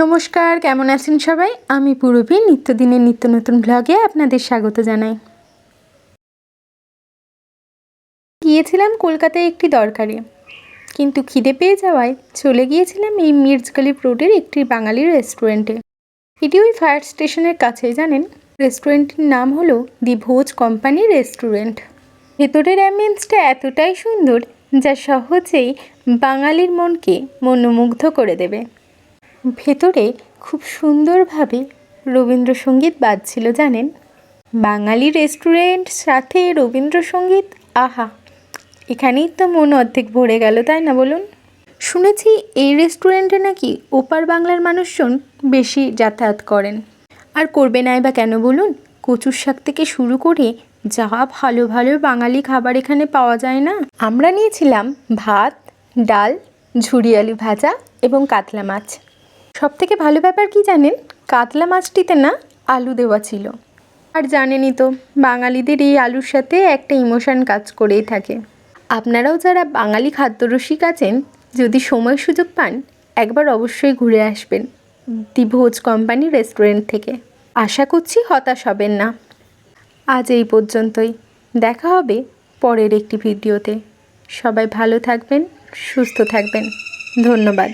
নমস্কার, কেমন আছেন সবাই? আমি পূরবী নিত্যদিনের নিত্য নতুন ব্লগে আপনাদের স্বাগত জানাই। গিয়েছিলাম কলকাতায় একটি দরকারে, কিন্তু খিদে পেয়ে যাওয়ায় চলে গিয়েছিলাম এই মির্জগালিব রোডের একটি বাঙালি রেস্টুরেন্টে। এটি ওই ফায়ার স্টেশনের কাছেই, জানেন। রেস্টুরেন্টটির নাম হলো দি ভোজ কোম্পানি রেস্টুরেন্ট। ভেতরের অ্যাম্বিয়েন্সটা এতটাই সুন্দর যা সহজেই বাঙালির মনকে মনোমুগ্ধ করে দেবে। ভেতরে খুব সুন্দরভাবে রবীন্দ্রসঙ্গীত বাজছিল, জানেন। বাঙালি রেস্টুরেন্ট সাথে রবীন্দ্রসঙ্গীত, আহা, এখানেই তো মন অর্ধেক ভরে গেল, তাই না বলুন? শুনেছি এই রেস্টুরেন্টে নাকি ওপার বাংলার মানুষজন বেশি যাতায়াত করেন। আর করবে নাই বা কেন বলুন? কচুর শাক থেকে শুরু করে যা ভালো ভালো বাঙালি খাবার এখানে পাওয়া যায় না। আমরা নিয়েছিলাম ভাত, ডাল, ঝুরি আলু ভাজা এবং কাতলা মাছ। সবথেকে ভালো ব্যাপার কি জানেন? কাতলা মাছটিতে না আলু দেওয়া ছিল। আর জানেনই তো, বাঙালিদের এই আলুর সাথে একটা ইমোশন কাজ করেই থাকে। আপনারাও যারা বাঙালি খাদ্যরসিক আছেন, যদি সময় সুযোগ পান, একবার অবশ্যই ঘুরে আসবেন দি ভোজ কোম্পানি রেস্টুরেন্ট থেকে। আশা করছি হতাশ হবেন না। আজ এই পর্যন্তই। দেখা হবে পরের একটি ভিডিওতে। সবাই ভালো থাকবেন, সুস্থ থাকবেন। ধন্যবাদ।